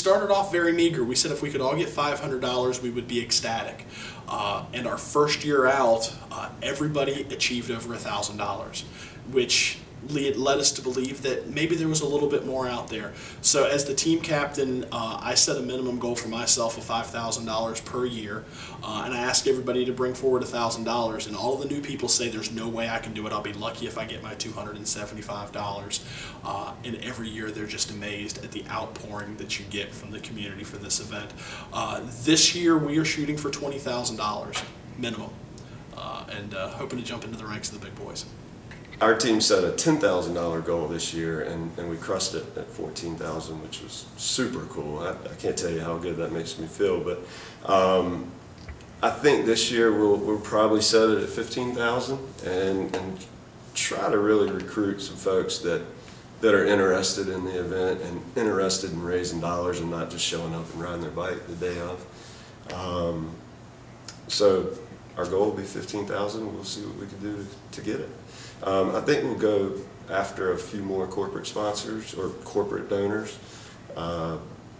started off very meager. We said if we could all get $500, we would be ecstatic. And our first year out, everybody achieved over $1,000, which led us to believe that maybe there was a little bit more out there. So as the team captain, I set a minimum goal for myself of $5,000 per year, and I asked everybody to bring forward $1,000, and all of the new people say there's no way I can do it. I'll be lucky if I get my $275. And every year they're just amazed at the outpouring that you get from the community for this event. This year we are shooting for $20,000 minimum, and hoping to jump into the ranks of the big boys. Our team set a $10,000 goal this year, and we crushed it at $14,000, which was super cool. I can't tell you how good that makes me feel, but I think this year we'll probably set it at $15,000 and try to really recruit some folks that are interested in the event and interested in raising dollars and not just showing up and riding their bike the day of. So our goal will be $15,000. We'll see what we can do to get it. I think we'll go after a few more corporate sponsors or corporate donors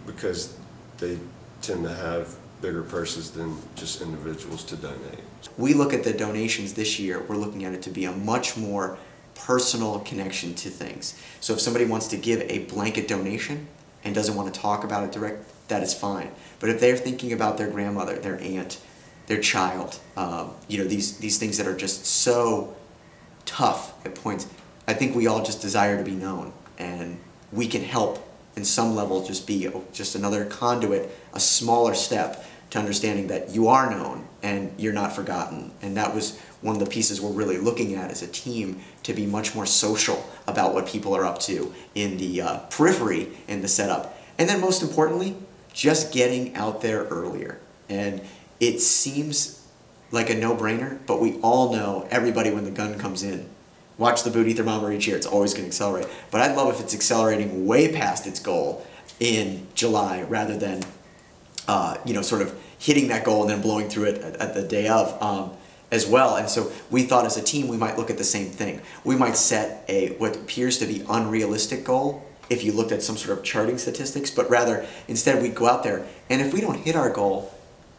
because they tend to have bigger purses than just individuals to donate. We look at the donations this year, we're looking at it to be a much more personal connection to things. So if somebody wants to give a blanket donation and doesn't want to talk about it direct, that is fine. But if they're thinking about their grandmother, their aunt, their child, you know, these things that are just so tough at points, I think we all just desire to be known, and we can help in some level just be just another conduit, a smaller step to understanding that you are known and you're not forgotten. And that was one of the pieces we're really looking at as a team, to be much more social about what people are up to in the periphery in the setup. And then most importantly, just getting out there earlier. And it seems like a no-brainer, but we all know everybody when the gun comes in. Watch the booty thermometer each year, it's always going to accelerate. But I'd love if it's accelerating way past its goal in July rather than you know, sort of hitting that goal and then blowing through it at the day of as well. And so we thought as a team we might look at the same thing. We might set a what appears to be unrealistic goal if you looked at some sort of charting statistics, but rather instead we go out there, and if we don't hit our goal,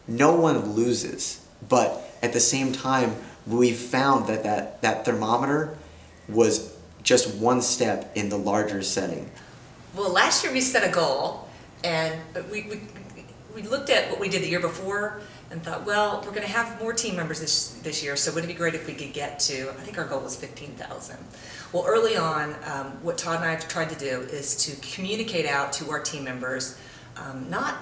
no one loses. But at the same time, we found that thermometer was just one step in the larger setting. Well, last year we set a goal, and we looked at what we did the year before and thought, well, we're going to have more team members this year, so wouldn't it be great if we could get to, I think our goal was 15,000. Well, early on, what Todd and I have tried to do is to communicate out to our team members, not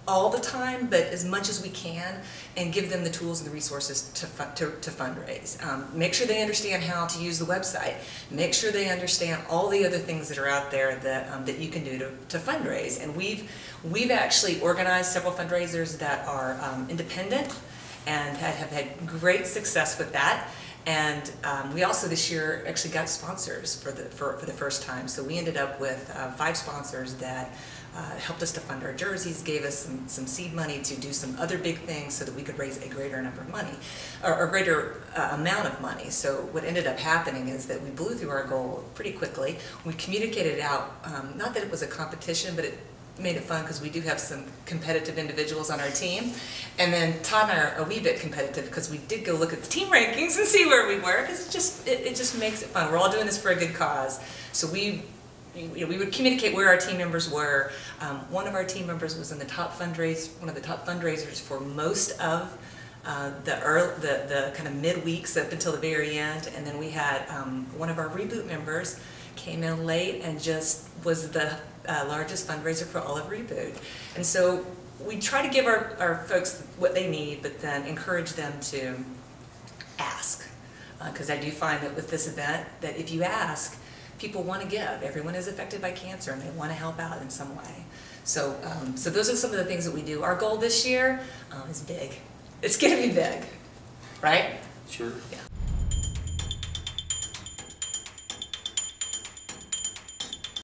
all the time, but as much as we can, and give them the tools and the resources to fundraise. Make sure they understand how to use the website. Make sure they understand all the other things that are out there that that you can do to fundraise. And we've actually organized several fundraisers that are independent and have had great success with that. And we also this year actually got sponsors for the first time. So we ended up with 5 sponsors that helped us to fund our jerseys, gave us some seed money to do some other big things so that we could raise a greater number of money, or a greater amount of money. So what ended up happening is that we blew through our goal pretty quickly. We communicated out, not that it was a competition, but it made it fun because we do have some competitive individuals on our team. And then Todd and I are a wee bit competitive because we did go look at the team rankings and see where we were, because it just makes it fun. We're all doing this for a good cause. So we would communicate where our team members were. One of our team members was in the top one of the top fundraisers for most of the kind of mid-weeks up until the very end. And then we had one of our Reboot members came in late and just was the largest fundraiser for all of Reboot. And so we try to give our folks what they need, but then encourage them to ask. Because I do find that with this event, that if you ask, people want to give. Everyone is affected by cancer and they want to help out in some way. So, so those are some of the things that we do. Our goal this year is big. It's going to be big, right? Sure. Yeah.